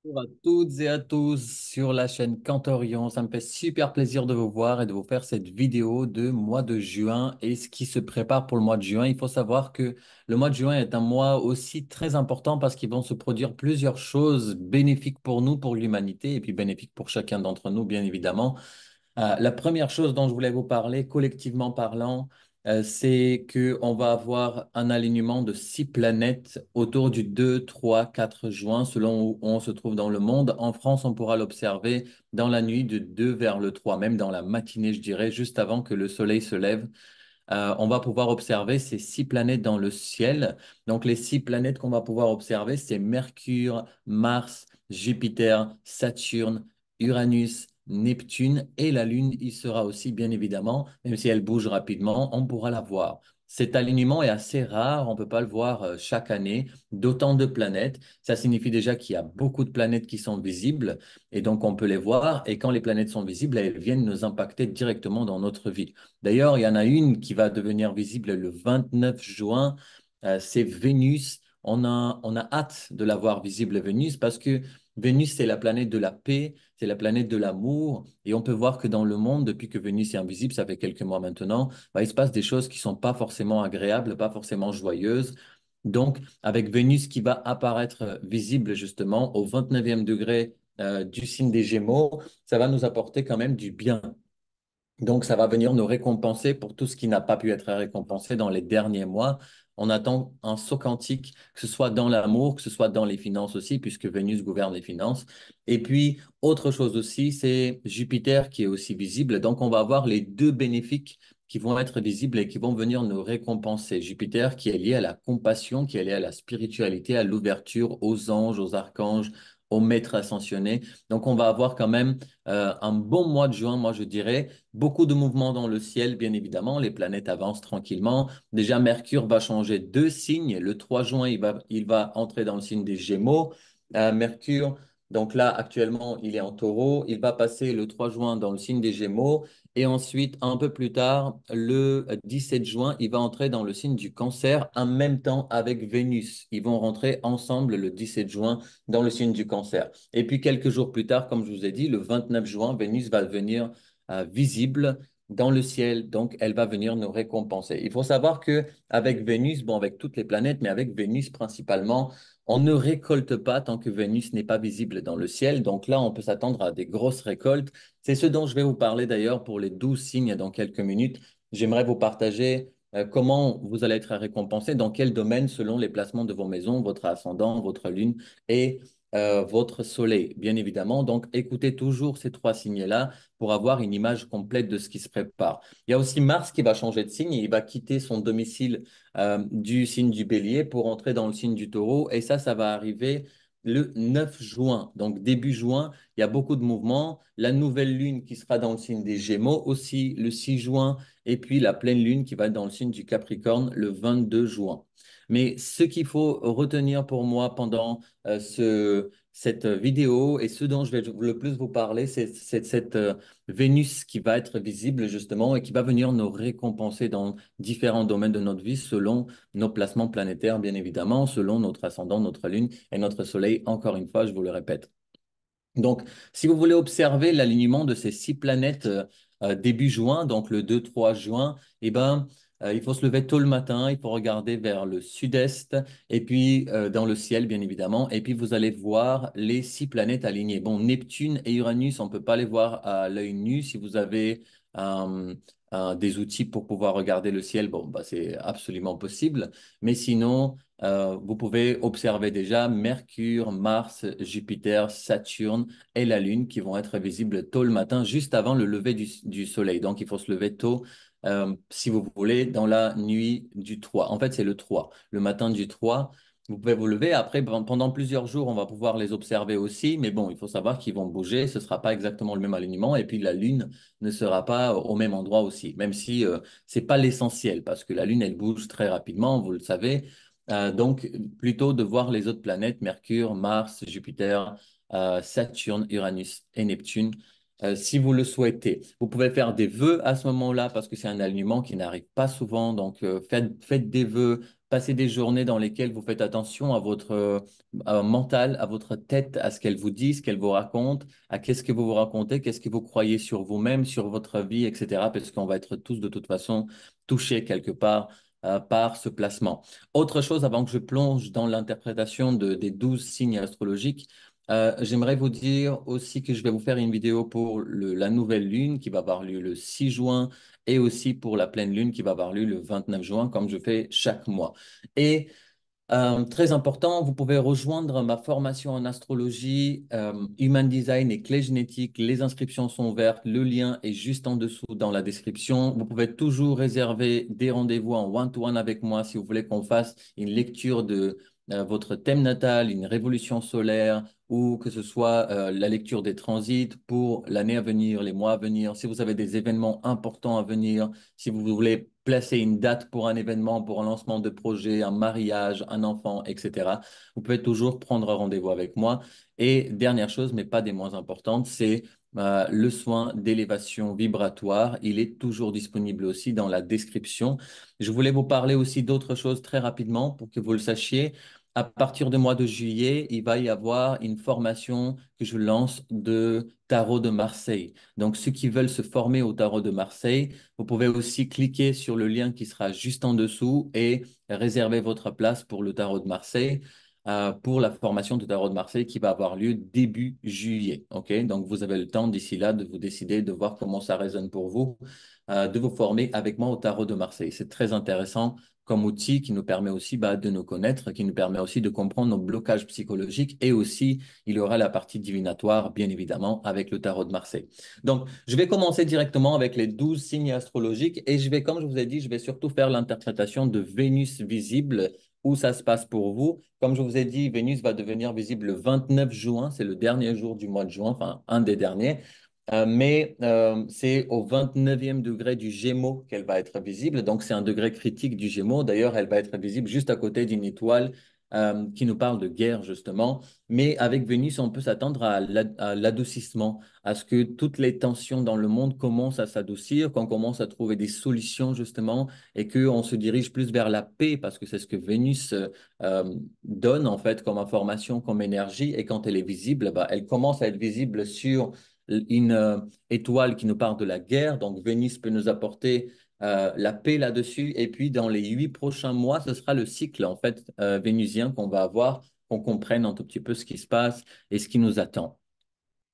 Bonjour à toutes et à tous sur la chaîne Cantorion. Ça me fait super plaisir de vous voir et de vous faire cette vidéo de mois de juin et ce qui se prépare pour le mois de juin. Il faut savoir que le mois de juin est un mois aussi très important parce qu'ils vont se produire plusieurs choses bénéfiques pour nous, pour l'humanité et puis bénéfiques pour chacun d'entre nous, bien évidemment. La première chose dont je voulais vous parler, collectivement parlant, c'est qu'on va avoir un alignement de 6 planètes autour du 2, 3, 4 juin, selon où on se trouve dans le monde. En France, on pourra l'observer dans la nuit du 2 vers le 3, même dans la matinée, je dirais, juste avant que le soleil se lève. On va pouvoir observer ces 6 planètes dans le ciel. Donc, les 6 planètes qu'on va pouvoir observer, c'est Mercure, Mars, Jupiter, Saturne, Uranus, Neptune et la Lune y sera aussi, bien évidemment, même si elle bouge rapidement, on pourra la voir. Cet alignement est assez rare, on ne peut pas le voir chaque année, d'autant de planètes. Ça signifie déjà qu'il y a beaucoup de planètes qui sont visibles et donc on peut les voir. Et quand les planètes sont visibles, elles viennent nous impacter directement dans notre vie. D'ailleurs, il y en a une qui va devenir visible le 29 juin, c'est Vénus. On a hâte de la voir visible, Vénus, parce que Vénus, c'est la planète de la paix, c'est la planète de l'amour. Et on peut voir que dans le monde, depuis que Vénus est invisible, ça fait quelques mois maintenant, bah, il se passe des choses qui ne sont pas forcément agréables, pas forcément joyeuses. Donc, avec Vénus qui va apparaître visible justement au 29e degré du signe des Gémeaux, ça va nous apporter quand même du bien. Donc, ça va venir nous récompenser pour tout ce qui n'a pas pu être récompensé dans les derniers mois. On attend un saut quantique, que ce soit dans l'amour, que ce soit dans les finances aussi, puisque Vénus gouverne les finances. Et puis, autre chose aussi, c'est Jupiter qui est aussi visible. Donc, on va avoir les deux bénéfiques qui vont être visibles et qui vont venir nous récompenser. Jupiter qui est lié à la compassion, qui est lié à la spiritualité, à l'ouverture aux anges, aux archanges, aux maîtres ascensionnés. Donc, on va avoir quand même un bon mois de juin, moi je dirais. Beaucoup de mouvements dans le ciel, bien évidemment. Les planètes avancent tranquillement. Déjà, Mercure va changer de signe. Le 3 juin, il va entrer dans le signe des Gémeaux. Mercure, donc là, actuellement, il est en taureau. Il va passer le 3 juin dans le signe des Gémeaux. Et ensuite, un peu plus tard, le 17 juin, il va entrer dans le signe du Cancer en même temps avec Vénus. Ils vont rentrer ensemble le 17 juin dans le signe du Cancer. Et puis, quelques jours plus tard, comme je vous ai dit, le 29 juin, Vénus va venir visible dans le ciel. Donc, elle va venir nous récompenser. Il faut savoir que avec Vénus, bon, avec toutes les planètes, mais avec Vénus principalement, on ne récolte pas tant que Vénus n'est pas visible dans le ciel. Donc là, on peut s'attendre à des grosses récoltes. C'est ce dont je vais vous parler d'ailleurs pour les 12 signes dans quelques minutes. J'aimerais vous partager comment vous allez être récompensé, dans quel domaine selon les placements de vos maisons, votre ascendant, votre lune et votre soleil, bien évidemment. Donc, écoutez toujours ces 3 signes-là pour avoir une image complète de ce qui se prépare. Il y a aussi Mars qui va changer de signe. Il va quitter son domicile du signe du Bélier pour entrer dans le signe du Taureau. Et ça va arriver le 9 juin. Donc, début juin, il y a beaucoup de mouvements. La nouvelle lune qui sera dans le signe des Gémeaux aussi le 6 juin. Et puis, la pleine lune qui va être dans le signe du Capricorne le 22 juin. Mais ce qu'il faut retenir pour moi pendant cette vidéo et ce dont je vais le plus vous parler, c'est cette Vénus qui va être visible justement et qui va venir nous récompenser dans différents domaines de notre vie selon nos placements planétaires, bien évidemment, selon notre ascendant, notre lune et notre soleil, encore une fois, je vous le répète. Donc, si vous voulez observer l'alignement de ces 6 planètes début juin, donc le 2-3 juin, eh ben, il faut se lever tôt le matin, il faut regarder vers le sud-est et puis dans le ciel, bien évidemment, et puis vous allez voir les 6 planètes alignées. Bon, Neptune et Uranus, on ne peut pas les voir à l'œil nu. Si vous avez euh, des outils pour pouvoir regarder le ciel, bon, bah, c'est absolument possible. Mais sinon, vous pouvez observer déjà Mercure, Mars, Jupiter, Saturne et la Lune qui vont être visibles tôt le matin, juste avant le lever du soleil. Donc, il faut se lever tôt, si vous voulez, dans la nuit du 3. En fait, c'est le 3, le matin du 3. Vous pouvez vous lever. Après, pendant plusieurs jours, on va pouvoir les observer aussi. Mais bon, il faut savoir qu'ils vont bouger. Ce ne sera pas exactement le même alignement. Et puis, la Lune ne sera pas au même endroit aussi, même si ce n'est pas l'essentiel, parce que la Lune, elle bouge très rapidement, vous le savez. Donc, plutôt de voir les autres planètes, Mercure, Mars, Jupiter, Saturne, Uranus et Neptune, si vous le souhaitez. Vous pouvez faire des vœux à ce moment-là parce que c'est un alignement qui n'arrive pas souvent. Donc, faites des vœux passer des journées dans lesquelles vous faites attention à votre mental, à votre tête, à ce qu'elle vous dit, ce qu'elle vous raconte, à qu'est-ce que vous vous racontez, qu'est-ce que vous croyez sur vous-même, sur votre vie, etc. Parce qu'on va être tous de toute façon touchés quelque part par ce placement. Autre chose, avant que je plonge dans l'interprétation des 12 signes astrologiques, j'aimerais vous dire aussi que je vais vous faire une vidéo pour la nouvelle lune qui va avoir lieu le 6 juin et aussi pour la pleine lune qui va avoir lieu le 29 juin, comme je fais chaque mois. Et très important, vous pouvez rejoindre ma formation en astrologie, Human Design et clé génétique. Les inscriptions sont ouvertes. Le lien est juste en dessous dans la description. Vous pouvez toujours réserver des rendez-vous en one-to-one avec moi si vous voulez qu'on fasse une lecture de votre thème natal, une révolution solaire ou que ce soit la lecture des transits pour l'année à venir, les mois à venir. Si vous avez des événements importants à venir, si vous voulez placer une date pour un événement, pour un lancement de projet, un mariage, un enfant, etc., vous pouvez toujours prendre rendez-vous avec moi. Et dernière chose, mais pas des moins importantes, c'est le soin d'élévation vibratoire. Il est toujours disponible aussi dans la description. Je voulais vous parler aussi d'autres choses très rapidement pour que vous le sachiez. À partir du mois de juillet, il va y avoir une formation que je lance de tarot de Marseille. Donc, ceux qui veulent se former au tarot de Marseille, vous pouvez aussi cliquer sur le lien qui sera juste en dessous et réserver votre place pour le tarot de Marseille, pour la formation du tarot de Marseille qui va avoir lieu début juillet. OK? Donc, vous avez le temps d'ici là de vous décider, de voir comment ça résonne pour vous, de vous former avec moi au tarot de Marseille. C'est très intéressant comme outil qui nous permet aussi de nous connaître, qui nous permet aussi de comprendre nos blocages psychologiques et aussi, il y aura la partie divinatoire, bien évidemment, avec le tarot de Marseille. Donc, je vais commencer directement avec les 12 signes astrologiques et je vais, comme je vous ai dit, je vais surtout faire l'interprétation de Vénus visible, où ça se passe pour vous. Comme je vous ai dit, Vénus va devenir visible le 29 juin, c'est le dernier jour du mois de juin, enfin un des derniers. Mais c'est au 29e degré du Gémeaux qu'elle va être visible. Donc, c'est un degré critique du Gémeaux. D'ailleurs, elle va être visible juste à côté d'une étoile qui nous parle de guerre, justement. Mais avec Vénus, on peut s'attendre à l'adoucissement, à ce que toutes les tensions dans le monde commencent à s'adoucir, qu'on commence à trouver des solutions, justement, et qu'on se dirige plus vers la paix, parce que c'est ce que Vénus donne, en fait, comme information, comme énergie. Et quand elle est visible, elle commence à être visible sur une étoile qui nous parle de la guerre. Donc, Vénus peut nous apporter la paix là-dessus. Et puis, dans les 8 prochains mois, ce sera le cycle, en fait, vénusien qu'on va avoir, qu'on comprenne un tout petit peu ce qui se passe et ce qui nous attend.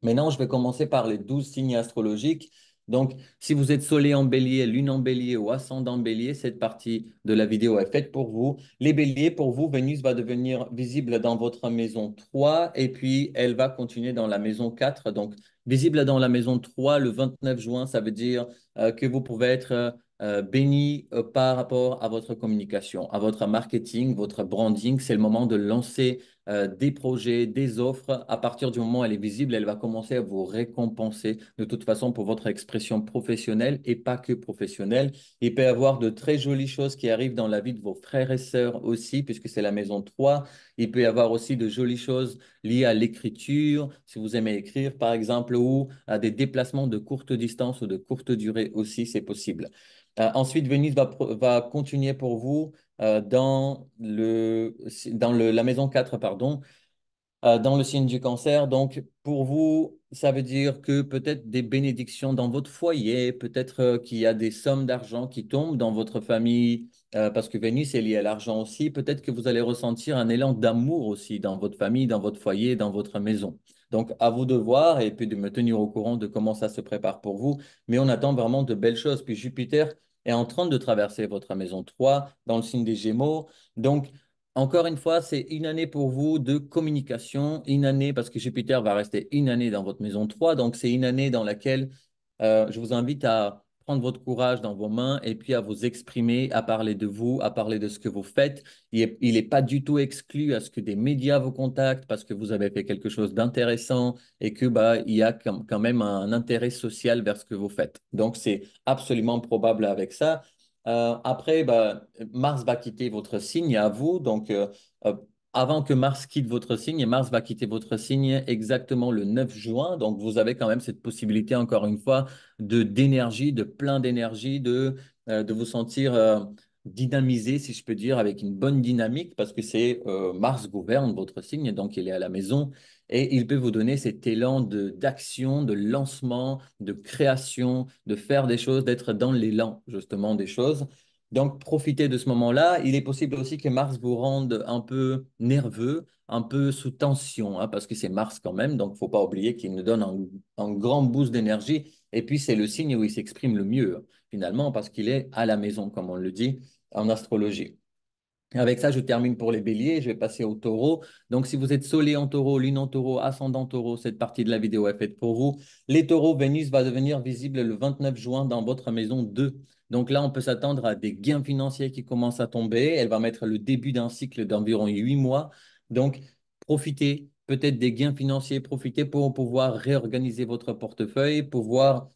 Maintenant, je vais commencer par les 12 signes astrologiques. Donc, si vous êtes soleil en bélier, lune en bélier ou ascendant bélier, cette partie de la vidéo est faite pour vous. Les béliers, pour vous, Vénus va devenir visible dans votre maison 3 et puis elle va continuer dans la maison 4. Donc, visible dans la maison 3 le 29 juin, ça veut dire que vous pouvez être béni par rapport à votre communication, à votre marketing, votre branding. C'est le moment de lancer des projets, des offres. À partir du moment où elle est visible, elle va commencer à vous récompenser de toute façon pour votre expression professionnelle et pas que professionnelle. Il peut y avoir de très jolies choses qui arrivent dans la vie de vos frères et sœurs aussi, puisque c'est la maison 3. Il peut y avoir aussi de jolies choses liées à l'écriture, si vous aimez écrire par exemple, ou à des déplacements de courte distance ou de courte durée aussi, c'est possible. Ensuite, Vénus va continuer pour vous la maison 4, pardon, dans le signe du cancer. Donc, pour vous, ça veut dire que peut-être des bénédictions dans votre foyer, peut-être qu'il y a des sommes d'argent qui tombent dans votre famille, parce que Vénus est liée à l'argent aussi. Peut-être que vous allez ressentir un élan d'amour aussi dans votre famille, dans votre foyer, dans votre maison. Donc, à vous de voir et puis de me tenir au courant de comment ça se prépare pour vous. Mais on attend vraiment de belles choses. Puis Jupiter est en train de traverser votre maison 3 dans le signe des Gémeaux. Donc, encore une fois, c'est une année pour vous de communication, une année parce que Jupiter va rester une année dans votre maison 3. Donc c'est une année dans laquelle je vous invite à prendre votre courage dans vos mains et puis à vous exprimer, à parler de vous, à parler de ce que vous faites. Il n'est pas du tout exclu à ce que des médias vous contactent parce que vous avez fait quelque chose d'intéressant et que il y a quand même un intérêt social vers ce que vous faites. Donc c'est absolument probable avec ça. Après, Mars va quitter votre signe à vous. Donc, euh, avant que Mars quitte votre signe, Mars va quitter votre signe exactement le 9 juin. Donc, vous avez quand même cette possibilité, encore une fois, d'énergie, de plein d'énergie, de vous sentir dynamisé, si je peux dire, avec une bonne dynamique, parce que c'est Mars gouverne votre signe, donc il est à la maison, et il peut vous donner cet élan d'action, de lancement, de création, de faire des choses, d'être dans l'élan, justement, des choses. Donc, profitez de ce moment-là. Il est possible aussi que Mars vous rende un peu nerveux, un peu sous tension, hein, parce que c'est Mars quand même, donc il ne faut pas oublier qu'il nous donne un grand boost d'énergie. Et puis, c'est le signe où il s'exprime le mieux, finalement, parce qu'il est à la maison, comme on le dit en astrologie. Avec ça, je termine pour les béliers. Je vais passer au taureau. Donc, si vous êtes soleil en taureau, lune en taureau, ascendant taureau, cette partie de la vidéo est faite pour vous. Les taureaux, Vénus va devenir visible le 29 juin dans votre maison 2. Donc là, on peut s'attendre à des gains financiers qui commencent à tomber. Elle va mettre le début d'un cycle d'environ 8 mois. Donc, profitez peut-être des gains financiers, profitez pour pouvoir réorganiser votre portefeuille, pouvoir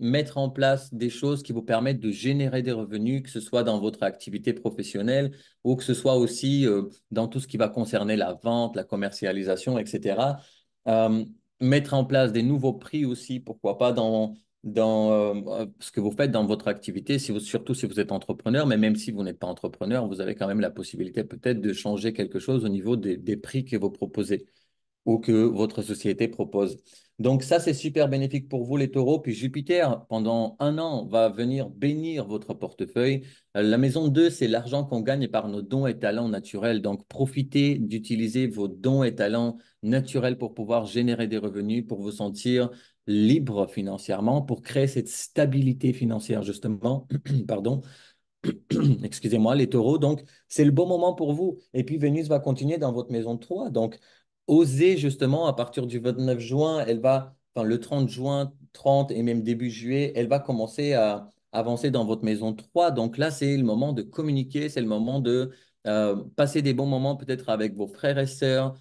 mettre en place des choses qui vous permettent de générer des revenus, que ce soit dans votre activité professionnelle ou que ce soit aussi dans tout ce qui va concerner la vente, la commercialisation, etc. Euh, Mettre en place des nouveaux prix aussi, pourquoi pas dans ce que vous faites dans votre activité, surtout si vous êtes entrepreneur, mais même si vous n'êtes pas entrepreneur, vous avez quand même la possibilité peut-être de changer quelque chose au niveau des prix que vous proposez ou que votre société propose. Donc ça, c'est super bénéfique pour vous, les taureaux. Puis Jupiter, pendant un an, va venir bénir votre portefeuille. La maison 2, c'est l'argent qu'on gagne par nos dons et talents naturels. Donc profitez d'utiliser vos dons et talents naturels pour pouvoir générer des revenus, pour vous sentir libre financièrement, pour créer cette stabilité financière, justement. Pardon. Excusez-moi, les taureaux. Donc, c'est le bon moment pour vous. Et puis, Vénus va continuer dans votre maison 3. Donc, osez justement, à partir du 29 juin, enfin, le 30 juin, 30 et même début juillet, elle va commencer à avancer dans votre maison 3. Donc là, c'est le moment de communiquer, c'est le moment de passer des bons moments peut-être avec vos frères et sœurs,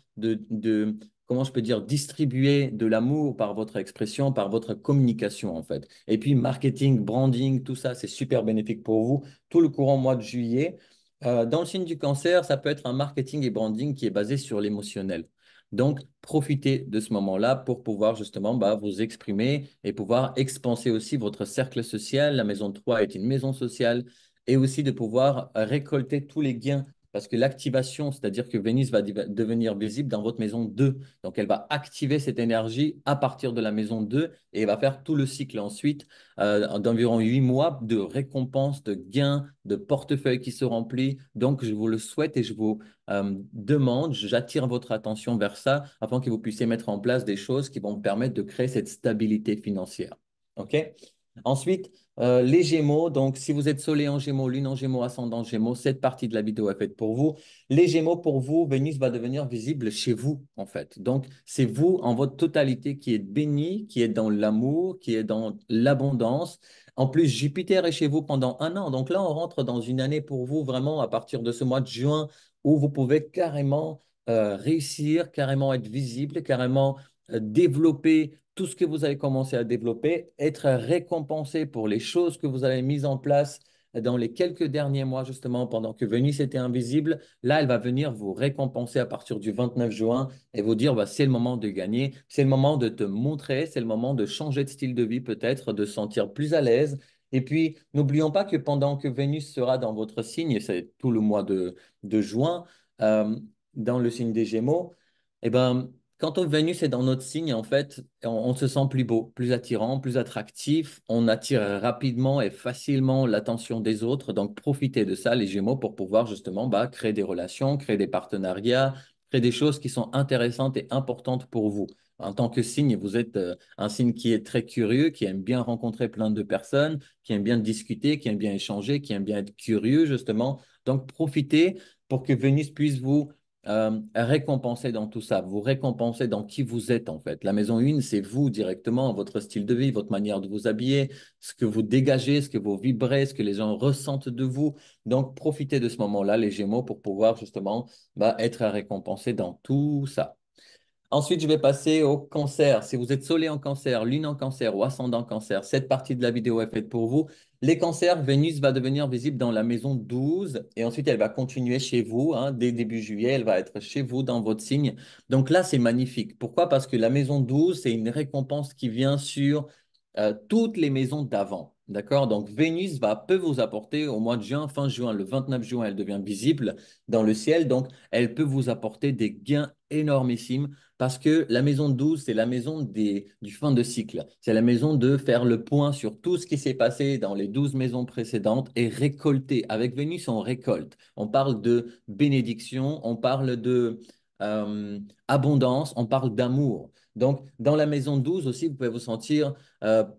comment je peux dire, distribuer de l'amour par votre expression, par votre communication, en fait. Et puis, marketing, branding, tout ça, c'est super bénéfique pour vous tout le courant mois de juillet. Dans le signe du cancer, ça peut être un marketing et branding qui est basé sur l'émotionnel. Donc, profitez de ce moment-là pour pouvoir justement vous exprimer et pouvoir expanser aussi votre cercle social. La maison 3 est une maison sociale et aussi de pouvoir récolter tous les gains parce que l'activation, c'est-à-dire que Vénus va devenir visible dans votre maison 2. Donc, elle va activer cette énergie à partir de la maison 2 et elle va faire tout le cycle ensuite d'environ 8 mois de récompenses, de gains, de portefeuille qui se remplit. Donc, je vous le souhaite et je vous demande, j'attire votre attention vers ça afin que vous puissiez mettre en place des choses qui vont vous permettre de créer cette stabilité financière. OK? Ensuite, les Gémeaux. Donc, si vous êtes Soleil en Gémeaux, Lune en Gémeaux, Ascendant en Gémeaux, cette partie de la vidéo est faite pour vous. Les Gémeaux, pour vous, Vénus va devenir visible chez vous, en fait. Donc, c'est vous en votre totalité qui êtes béni, qui êtes dans l'amour, qui est dans l'abondance. En plus, Jupiter est chez vous pendant un an. Donc là, on rentre dans une année pour vous, vraiment, à partir de ce mois de juin, où vous pouvez carrément réussir, carrément être visible, carrément développer tout ce que vous avez commencé à développer, être récompensé pour les choses que vous avez mises en place dans les quelques derniers mois, justement, pendant que Vénus était invisible. Là, elle va venir vous récompenser à partir du 29 juin et vous dire, bah, c'est le moment de gagner, c'est le moment de te montrer, c'est le moment de changer de style de vie peut-être, de se sentir plus à l'aise. Et puis, n'oublions pas que pendant que Vénus sera dans votre signe, et c'est tout le mois de juin, euh, dans le signe des Gémeaux, eh ben, quand on Vénus est dans notre signe, en fait, on se sent plus beau, plus attirant, plus attractif. On attire rapidement et facilement l'attention des autres. Donc, profitez de ça, les Gémeaux, pour pouvoir justement créer des relations, créer des partenariats, créer des choses qui sont intéressantes et importantes pour vous. En tant que signe, vous êtes un signe qui est très curieux, qui aime bien rencontrer plein de personnes, qui aime bien discuter, qui aime bien échanger, qui aime bien être curieux, justement. Donc, profitez pour que Vénus puisse vous récompenser dans tout ça, vous récompenser dans qui vous êtes en fait. La maison 1, c'est vous directement, votre style de vie, votre manière de vous habiller, ce que vous dégagez, ce que vous vibrez, ce que les gens ressentent de vous. Donc, profitez de ce moment-là, les Gémeaux, pour pouvoir justement être récompensé dans tout ça. Ensuite, je vais passer au cancer. Si vous êtes soleil en cancer, lune en cancer ou ascendant cancer, cette partie de la vidéo est faite pour vous. Les cancers, Vénus va devenir visible dans la maison 12 et ensuite elle va continuer chez vous. Dès début juillet, elle va être chez vous dans votre signe. Donc là, c'est magnifique. Pourquoi? Parce que la maison 12, c'est une récompense qui vient sur toutes les maisons d'avant. D'accord? Donc, Vénus peut vous apporter au mois de juin, fin juin, le 29 juin, elle devient visible dans le ciel. Donc, elle peut vous apporter des gains énormissimes parce que la maison 12, c'est la maison du fin de cycle. C'est la maison de faire le point sur tout ce qui s'est passé dans les 12 maisons précédentes et récolter. Avec Vénus, on récolte. On parle de bénédiction, on parle de euh, abondance, on parle d'amour. Donc, dans la maison 12 aussi, vous pouvez vous sentir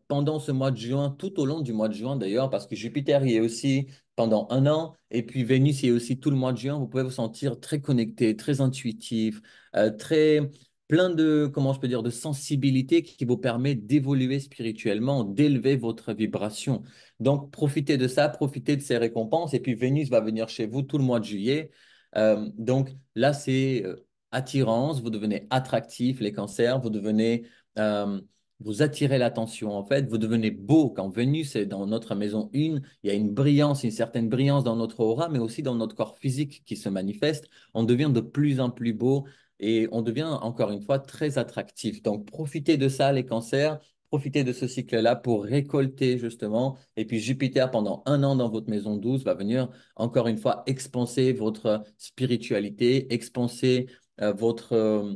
pendant ce mois de juin, tout au long du mois de juin d'ailleurs, parce que Jupiter y est aussi pendant un an, et puis Vénus y est aussi tout le mois de juin, vous pouvez vous sentir très connecté, très intuitif, très plein de, comment je peux dire, de sensibilité qui vous permet d'évoluer spirituellement, d'élever votre vibration. Donc, profitez de ça, profitez de ces récompenses, et puis Vénus va venir chez vous tout le mois de juillet. Donc là, c'est attirance, vous devenez attractif, les cancers, vous devenez... euh, vous attirez l'attention, en fait, vous devenez beau. Quand Vénus est dans notre maison 1, il y a une brillance, une certaine brillance dans notre aura, mais aussi dans notre corps physique qui se manifeste. On devient de plus en plus beau et on devient, encore une fois, très attractif. Donc, profitez de ça, les cancers. Profitez de ce cycle-là pour récolter justement. Et puis Jupiter, pendant un an dans votre maison 12, va venir encore une fois expanser votre spiritualité, expanser votre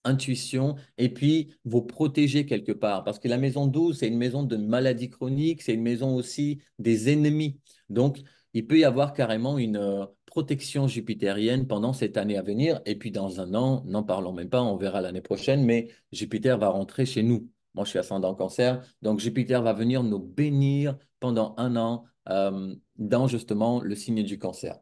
intuition et puis vous protéger quelque part. Parce que la maison 12, c'est une maison de maladies chroniques, c'est une maison aussi des ennemis. Donc, il peut y avoir carrément une protection jupitérienne pendant cette année à venir. Et puis, dans un an, n'en parlons même pas, on verra l'année prochaine, mais Jupiter va rentrer chez nous. Moi, je suis ascendant cancer, donc Jupiter va venir nous bénir pendant un an dans justement le signe du cancer.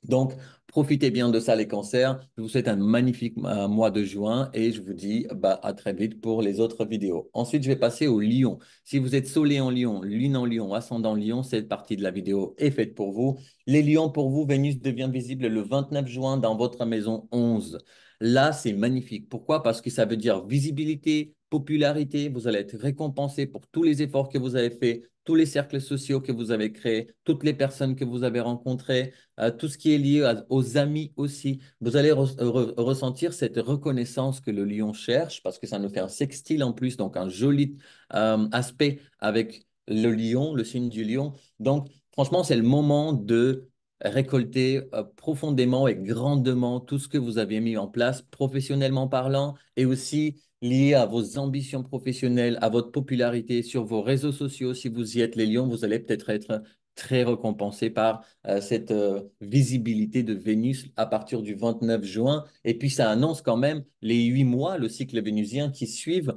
Donc, profitez bien de ça, les cancers. Je vous souhaite un magnifique mois de juin et je vous dis à très vite pour les autres vidéos. Ensuite, je vais passer au lion. Si vous êtes soleil en lion, lune en lion, ascendant lion, cette partie de la vidéo est faite pour vous. Les lions, pour vous, Vénus devient visible le 29 juin dans votre maison 11. Là, c'est magnifique. Pourquoi? Parce que ça veut dire visibilité, popularité. Vous allez être récompensé pour tous les efforts que vous avez faits, tous les cercles sociaux que vous avez créés, toutes les personnes que vous avez rencontrées, tout ce qui est lié aux amis aussi. Vous allez ressentir cette reconnaissance que le lion cherche parce que ça nous fait un sextile en plus, donc un joli aspect avec le lion, le signe du lion. Donc, franchement, c'est le moment de récolter profondément et grandement tout ce que vous avez mis en place, professionnellement parlant, et aussi lié à vos ambitions professionnelles, à votre popularité sur vos réseaux sociaux. Si vous y êtes les lions, vous allez peut-être être très récompensé par cette visibilité de Vénus à partir du 29 juin. Et puis, ça annonce quand même les 8 mois, le cycle vénusien qui suivent,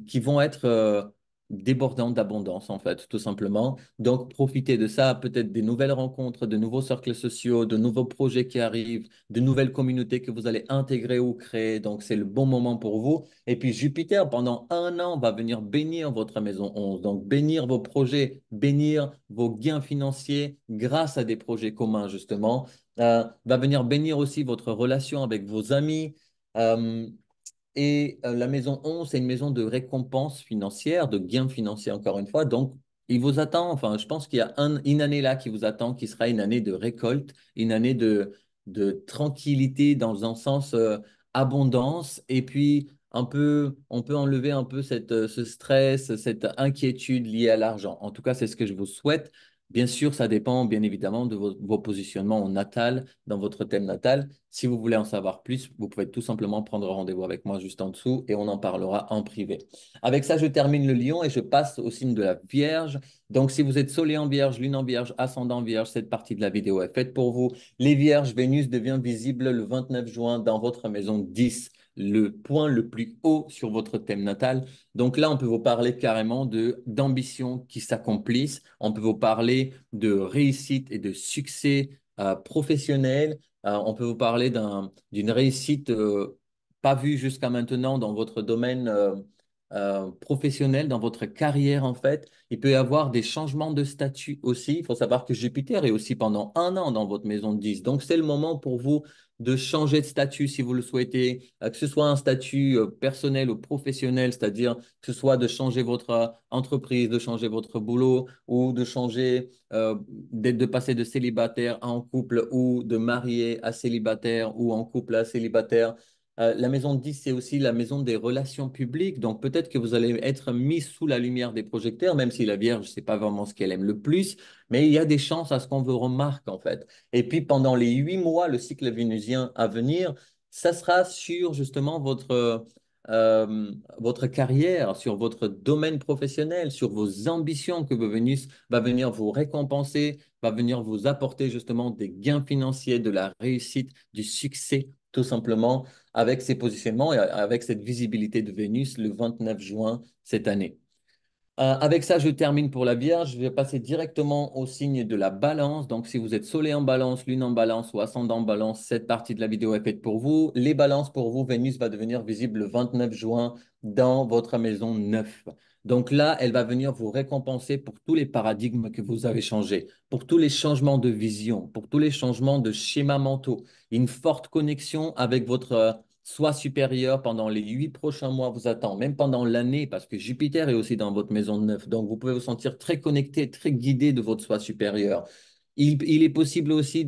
qui vont être débordants d'abondance, en fait, tout simplement. Donc, profitez de ça, peut-être des nouvelles rencontres, de nouveaux cercles sociaux, de nouveaux projets qui arrivent, de nouvelles communautés que vous allez intégrer ou créer. Donc, c'est le bon moment pour vous. Et puis, Jupiter, pendant un an, va venir bénir votre maison 11. Donc, bénir vos projets, bénir vos gains financiers grâce à des projets communs, justement. Va venir bénir aussi votre relation avec vos amis. Euh, et la maison 11, c'est une maison de récompense financière, de gains financiers, encore une fois. Donc, il vous attend, enfin, je pense qu'il y a une année là qui vous attend, qui sera une année de récolte, une année de tranquillité dans un sens abondance. Et puis, on peut enlever un peu ce stress, cette inquiétude liée à l'argent. En tout cas, c'est ce que je vous souhaite. Bien sûr, ça dépend bien évidemment de vos positionnements au natal, dans votre thème natal. Si vous voulez en savoir plus, vous pouvez tout simplement prendre rendez-vous avec moi juste en dessous et on en parlera en privé. Avec ça, je termine le lion et je passe au signe de la Vierge. Donc, si vous êtes soleil en Vierge, lune en Vierge, ascendant Vierge, cette partie de la vidéo est faite pour vous. Les Vierges, Vénus devient visible le 29 juin dans votre maison 10, le point le plus haut sur votre thème natal. Donc là, on peut vous parler carrément d'ambitions qui s'accomplissent. On peut vous parler de réussite et de succès professionnel. On peut vous parler d'une réussite pas vue jusqu'à maintenant dans votre domaine professionnel, dans votre carrière en fait. Il peut y avoir des changements de statut aussi. Il faut savoir que Jupiter est aussi pendant un an dans votre maison 10. Donc c'est le moment pour vous de changer de statut si vous le souhaitez, que ce soit un statut personnel ou professionnel, c'est-à-dire que ce soit de changer votre entreprise, de changer votre boulot ou de changer, de passer de célibataire à en couple ou de marié à célibataire ou en couple à célibataire. La maison 10, c'est aussi la maison des relations publiques. Donc, peut-être que vous allez être mis sous la lumière des projecteurs, même si la Vierge, c'est pas vraiment ce qu'elle aime le plus, mais il y a des chances à ce qu'on vous remarque, en fait. Et puis, pendant les 8 mois, le cycle vénusien à venir, ça sera sur justement votre carrière, sur votre domaine professionnel, sur vos ambitions que Vénus va venir vous récompenser, va venir vous apporter justement des gains financiers, de la réussite, du succès, tout simplement, avec ces positionnements et avec cette visibilité de Vénus le 29 juin cette année. Avec ça, je termine pour la Vierge. Je vais passer directement au signe de la Balance. Donc, si vous êtes Soleil en Balance, Lune en Balance ou Ascendant en Balance, cette partie de la vidéo est faite pour vous. Les Balances pour vous, Vénus va devenir visible le 29 juin dans votre maison 9. Donc là, elle va venir vous récompenser pour tous les paradigmes que vous avez changés, pour tous les changements de vision, pour tous les changements de schémas mentaux, une forte connexion avec votre soi supérieur pendant les 8 prochains mois vous attend, même pendant l'année, parce que Jupiter est aussi dans votre maison de 9. Donc, vous pouvez vous sentir très connecté, très guidé de votre soi supérieur. Il est possible aussi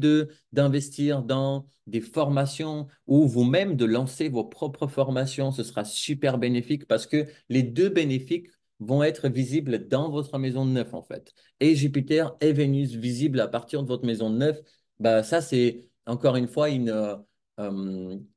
d'investir dans des formations ou vous-même de lancer vos propres formations. Ce sera super bénéfique parce que les deux bénéfiques vont être visibles dans votre maison de 9 en fait. Et Jupiter et Vénus visibles à partir de votre maison de 9, bah, ça c'est encore une fois une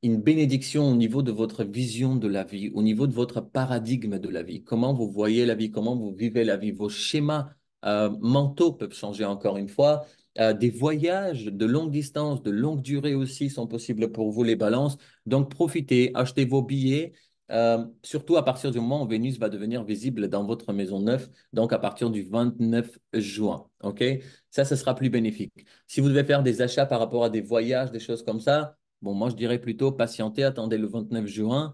bénédiction au niveau de votre vision de la vie, au niveau de votre paradigme de la vie. Comment vous voyez la vie, comment vous vivez la vie. Vos schémas mentaux peuvent changer encore une fois. Des voyages de longue distance, de longue durée aussi sont possibles pour vous, les balances. Donc, profitez, achetez vos billets. Surtout à partir du moment où Vénus va devenir visible dans votre maison 9, donc à partir du 29 juin. OK? Ça, ce sera plus bénéfique. Si vous devez faire des achats par rapport à des voyages, des choses comme ça, bon, moi, je dirais plutôt patienter, attendez le 29 juin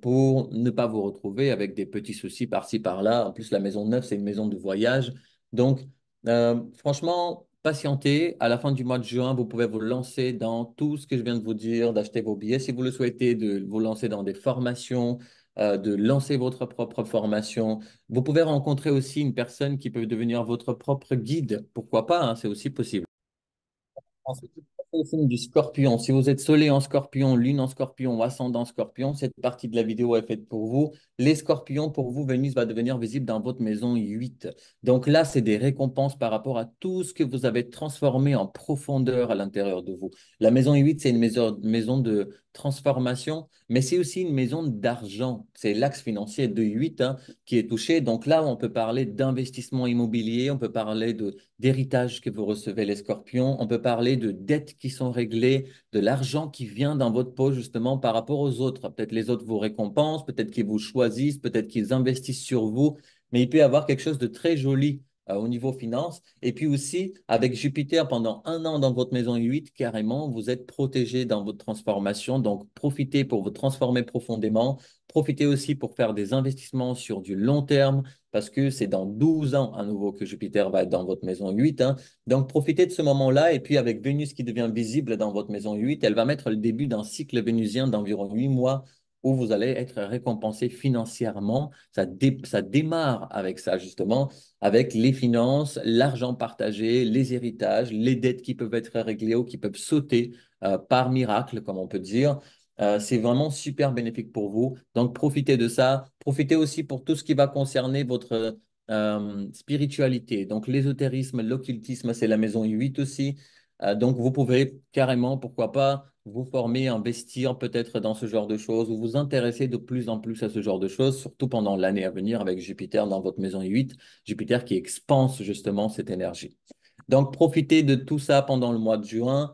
pour ne pas vous retrouver avec des petits soucis par-ci, par-là. En plus, la maison 9, c'est une maison de voyage. Donc, franchement, patientez. À la fin du mois de juin, vous pouvez vous lancer dans tout ce que je viens de vous dire, d'acheter vos billets. Si vous le souhaitez, de vous lancer dans des formations, de lancer votre propre formation. Vous pouvez rencontrer aussi une personne qui peut devenir votre propre guide. Pourquoi pas, hein, c'est aussi possible. Ensuite, le signe du scorpion. Si vous êtes soleil en scorpion, lune en scorpion ou ascendant scorpion, cette partie de la vidéo est faite pour vous. Les scorpions, pour vous, Vénus va devenir visible dans votre maison 8. Donc là, c'est des récompenses par rapport à tout ce que vous avez transformé en profondeur à l'intérieur de vous. La maison 8, c'est une maison de transformation, mais c'est aussi une maison d'argent. C'est l'axe financier de 8 hein, qui est touché. Donc là, on peut parler d'investissement immobilier, on peut parler d'héritage que vous recevez les scorpions. On peut parler de dettes qui sont réglées, de l'argent qui vient dans votre poche justement par rapport aux autres. Peut-être les autres vous récompensent, peut-être qu'ils vous choisissent, peut-être qu'ils investissent sur vous, mais il peut y avoir quelque chose de très joli au niveau finance. Et puis aussi, avec Jupiter pendant 1 an dans votre maison 8, carrément, vous êtes protégé dans votre transformation. Donc, profitez pour vous transformer profondément. Profitez aussi pour faire des investissements sur du long terme parce que c'est dans 12 ans à nouveau que Jupiter va être dans votre maison 8. Hein. Donc, profitez de ce moment-là. Et puis, avec Vénus qui devient visible dans votre maison 8, elle va mettre le début d'un cycle vénusien d'environ 8 mois où vous allez être récompensé financièrement. Ça démarre avec ça, justement, avec les finances, l'argent partagé, les héritages, les dettes qui peuvent être réglées ou qui peuvent sauter par miracle, comme on peut dire. C'est vraiment super bénéfique pour vous. Donc, profitez de ça. Profitez aussi pour tout ce qui va concerner votre spiritualité. Donc, l'ésotérisme, l'occultisme, c'est la maison 8 aussi. Donc, vous pouvez carrément, pourquoi pas, vous former, investir peut-être dans ce genre de choses ou vous intéresser de plus en plus à ce genre de choses, surtout pendant l'année à venir avec Jupiter dans votre maison 8, Jupiter qui expanse justement cette énergie. Donc, profitez de tout ça pendant le mois de juin.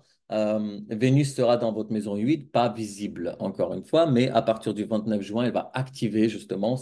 Vénus sera dans votre maison 8, pas visible encore une fois, mais à partir du 29 juin, elle va activer justement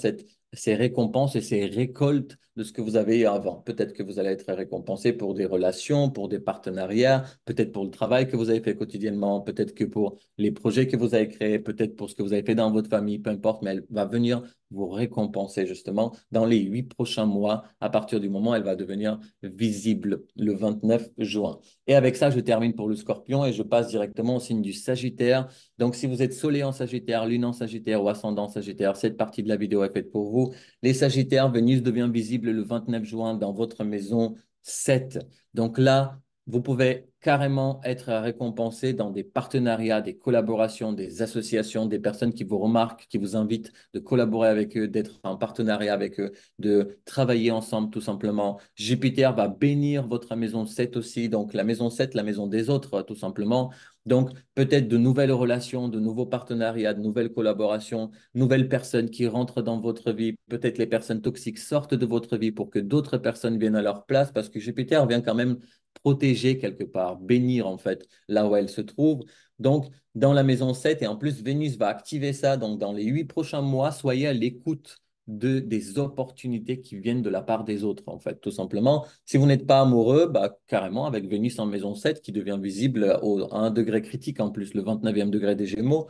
ces récompenses et ces récoltes de ce que vous avez eu avant. Peut-être que vous allez être récompensé pour des relations, pour des partenariats, peut-être pour le travail que vous avez fait quotidiennement, peut-être que pour les projets que vous avez créés, peut-être pour ce que vous avez fait dans votre famille, peu importe, mais elle va venir vous récompenser justement dans les 8 prochains mois à partir du moment où elle va devenir visible le 29 juin. Et avec ça, je termine pour le Scorpion et je passe directement au signe du Sagittaire. Donc, si vous êtes Soleil en Sagittaire, Lune en Sagittaire ou Ascendant Sagittaire, cette partie de la vidéo est faite pour vous. Les Sagittaires, Vénus devient visible le 29 juin dans votre maison 7. Donc là, vous pouvez carrément être récompensé dans des partenariats, des collaborations, des associations, des personnes qui vous remarquent, qui vous invitent de collaborer avec eux, d'être en partenariat avec eux, de travailler ensemble tout simplement. Jupiter va bénir votre maison 7 aussi, donc la maison 7, la maison des autres tout simplement. Donc peut-être de nouvelles relations, de nouveaux partenariats, de nouvelles collaborations, nouvelles personnes qui rentrent dans votre vie. Peut-être les personnes toxiques sortent de votre vie pour que d'autres personnes viennent à leur place parce que Jupiter vient quand même protéger quelque part, bénir en fait là où elle se trouve. Donc, dans la maison 7 et en plus, Vénus va activer ça. Donc, dans les 8 prochains mois, soyez à l'écoute des opportunités qui viennent de la part des autres, en fait, tout simplement. Si vous n'êtes pas amoureux, bah, carrément, avec Vénus en maison 7 qui devient visible à un degré critique en plus, le 29e degré des Gémeaux,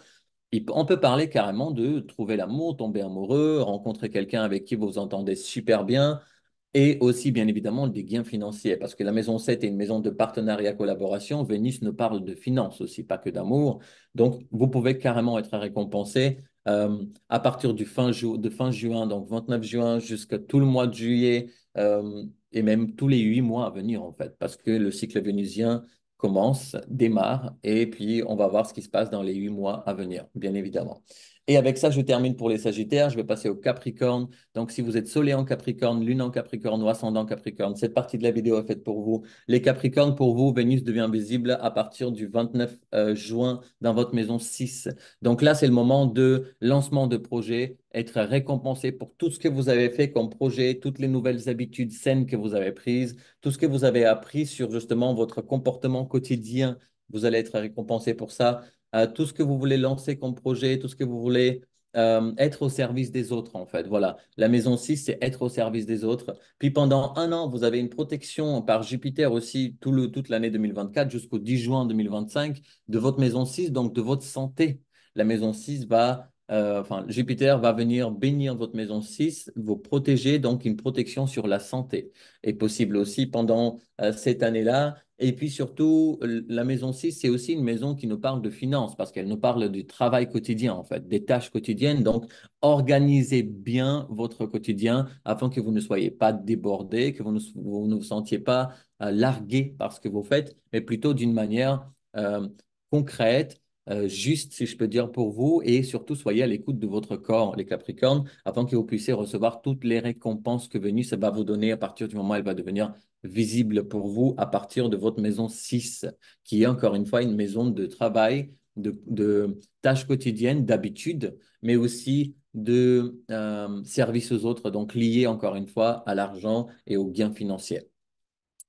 on peut parler carrément de trouver l'amour, tomber amoureux, rencontrer quelqu'un avec qui vous vous entendez super bien, et aussi, bien évidemment, des gains financiers, parce que la maison 7 est une maison de partenariat collaboration. Vénus ne parle de finances aussi, pas que d'amour. Donc, vous pouvez carrément être récompensé à partir de fin juin, donc 29 juin jusqu'à tout le mois de juillet, et même tous les 8 mois à venir, en fait, parce que le cycle vénusien commence, démarre, et puis on va voir ce qui se passe dans les 8 mois à venir, bien évidemment. Et avec ça, je termine pour les Sagittaires. Je vais passer au Capricorne. Donc, si vous êtes Soleil en Capricorne, Lune en Capricorne ou Ascendant Capricorne, cette partie de la vidéo est faite pour vous. Les Capricornes, pour vous, Vénus devient visible à partir du 29 juin dans votre maison 6. Donc là, c'est le moment de lancement de projet, être récompensé pour tout ce que vous avez fait comme projet, toutes les nouvelles habitudes saines que vous avez prises, tout ce que vous avez appris sur justement votre comportement quotidien. Vous allez être récompensé pour ça. Tout ce que vous voulez lancer comme projet, tout ce que vous voulez être au service des autres, en fait. Voilà. La maison 6, c'est être au service des autres. Puis pendant un an, vous avez une protection par Jupiter aussi toute l'année 2024 jusqu'au 10 juin 2025 de votre maison 6, donc de votre santé. La maison 6 enfin, Jupiter va venir bénir votre maison 6, vous protéger, donc une protection sur la santé est possible aussi pendant cette année-là. Et puis surtout, la maison 6, c'est aussi une maison qui nous parle de finances parce qu'elle nous parle du travail quotidien, en fait, des tâches quotidiennes. Donc, organisez bien votre quotidien afin que vous ne soyez pas débordé, que vous ne vous sentiez pas largué par ce que vous faites, mais plutôt d'une manière concrète, juste, si je peux dire, pour vous. Et surtout, soyez à l'écoute de votre corps, les Capricornes, afin que vous puissiez recevoir toutes les récompenses que Vénus va vous donner à partir du moment où elle va devenir visible pour vous à partir de votre maison 6, qui est encore une fois une maison de travail, de tâches quotidiennes, d'habitudes, mais aussi de service aux autres, donc lié encore une fois à l'argent et aux gains financiers.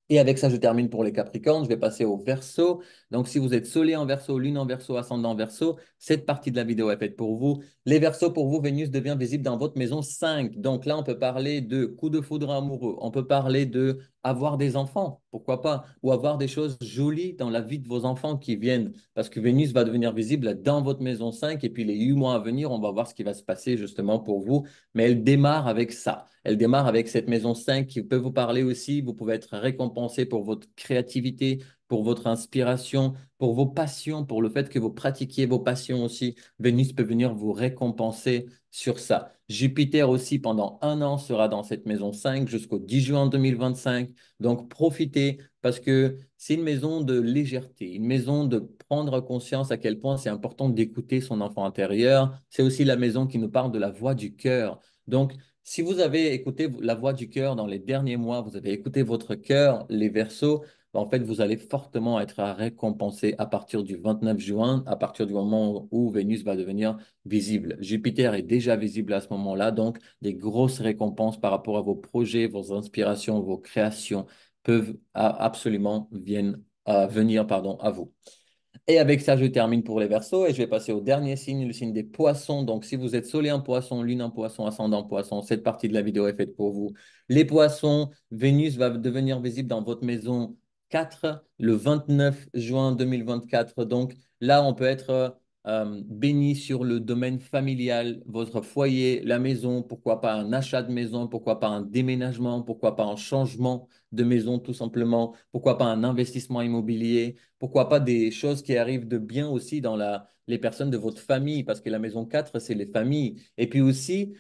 Et avec ça, je termine pour les Capricornes. Je vais passer au Verseau. Donc, si vous êtes Soleil en Verseau, Lune en Verseau, Ascendant en Verseau, cette partie de la vidéo est faite pour vous. Les Verseaux, pour vous, Vénus devient visible dans votre maison 5. Donc là, on peut parler de coup de foudre amoureux. On peut parler de avoir des enfants, pourquoi pas, ou avoir des choses jolies dans la vie de vos enfants qui viennent, parce que Vénus va devenir visible dans votre maison 5. Et puis les 8 mois à venir, on va voir ce qui va se passer justement pour vous. Mais elle démarre avec ça. Elle démarre avec cette maison 5 qui peut vous parler aussi. Vous pouvez être récompensé pour votre créativité, pour votre inspiration, pour vos passions, pour le fait que vous pratiquiez vos passions aussi. Vénus peut venir vous récompenser sur ça. Jupiter aussi, pendant un an, sera dans cette maison 5 jusqu'au 10 juin 2025. Donc, profitez parce que c'est une maison de légèreté, une maison de prendre conscience à quel point c'est important d'écouter son enfant intérieur. C'est aussi la maison qui nous parle de la voix du cœur. Donc, si vous avez écouté la voix du cœur dans les derniers mois, vous avez écouté votre cœur, les Verseaux, en fait, vous allez fortement être récompensé à partir du 29 juin, à partir du moment où Vénus va devenir visible. Jupiter est déjà visible à ce moment-là, donc des grosses récompenses par rapport à vos projets, vos inspirations, vos créations peuvent absolument venir pardon, à vous. Et avec ça, je termine pour les Verseaux et je vais passer au dernier signe, le signe des Poissons. Donc, si vous êtes Soleil en Poisson, Lune en Poisson, Ascendant en Poisson, cette partie de la vidéo est faite pour vous. Les Poissons, Vénus va devenir visible dans votre maison 4 le 29 juin 2024. Donc, là, on peut être béni sur le domaine familial, votre foyer, la maison, pourquoi pas un achat de maison, pourquoi pas un déménagement, pourquoi pas un changement de maison tout simplement, pourquoi pas un investissement immobilier. Pourquoi pas des choses qui arrivent de bien aussi dans les personnes de votre famille, parce que la maison 4 c'est les familles. Et puis aussi,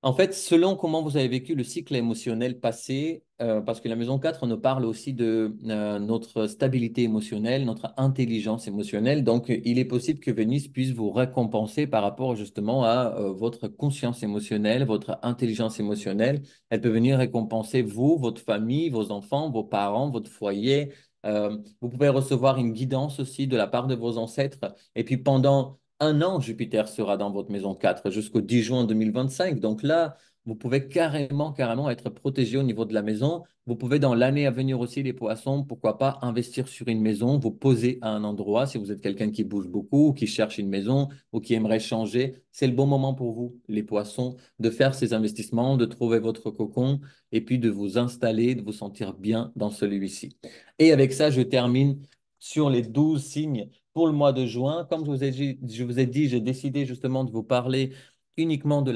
En fait, selon comment vous avez vécu le cycle émotionnel passé, parce que la maison 4 nous parle aussi de notre stabilité émotionnelle, notre intelligence émotionnelle. Donc, il est possible que Vénus puisse vous récompenser par rapport justement à votre conscience émotionnelle, votre intelligence émotionnelle. Elle peut venir récompenser vous, votre famille, vos enfants, vos parents, votre foyer. Vous pouvez recevoir une guidance aussi de la part de vos ancêtres. Et puis, pendant un an, Jupiter sera dans votre maison 4 jusqu'au 10 juin 2025. Donc là, vous pouvez carrément être protégé au niveau de la maison. Vous pouvez dans l'année à venir aussi, les poissons, pourquoi pas investir sur une maison, vous poser à un endroit si vous êtes quelqu'un qui bouge beaucoup, ou qui cherche une maison ou qui aimerait changer. C'est le bon moment pour vous, les poissons, de faire ces investissements, de trouver votre cocon et puis de vous installer, de vous sentir bien dans celui-ci. Et avec ça, je termine sur les 12 signes pour le mois de juin. Comme je vous ai dit, j'ai décidé justement de vous parler uniquement de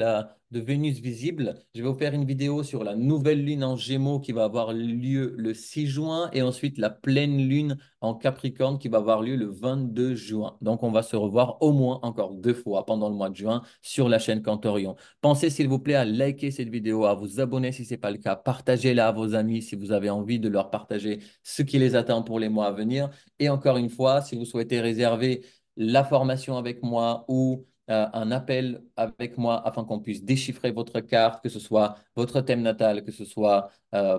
Vénus visible. Je vais vous faire une vidéo sur la nouvelle lune en Gémeaux qui va avoir lieu le 6 juin et ensuite la pleine lune en Capricorne qui va avoir lieu le 22 juin. Donc, on va se revoir au moins encore 2 fois pendant le mois de juin sur la chaîne Cantorion. Pensez s'il vous plaît à liker cette vidéo, à vous abonner si ce n'est pas le cas, partagez-la à vos amis si vous avez envie de leur partager ce qui les attend pour les mois à venir. Et encore une fois, si vous souhaitez réserver la formation avec moi ou un appel avec moi afin qu'on puisse déchiffrer votre carte, que ce soit votre thème natal, que ce soit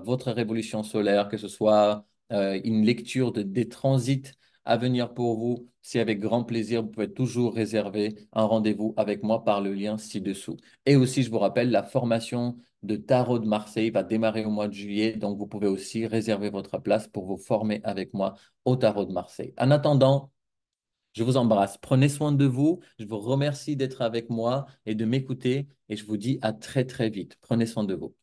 votre révolution solaire, que ce soit une lecture des transits à venir pour vous, c'est avec grand plaisir, vous pouvez toujours réserver un rendez-vous avec moi par le lien ci-dessous. Et aussi, je vous rappelle, la formation de Tarot de Marseille va démarrer au mois de juillet, donc vous pouvez aussi réserver votre place pour vous former avec moi au Tarot de Marseille. En attendant, je vous embrasse. Prenez soin de vous. Je vous remercie d'être avec moi et de m'écouter et je vous dis à très très vite. Prenez soin de vous.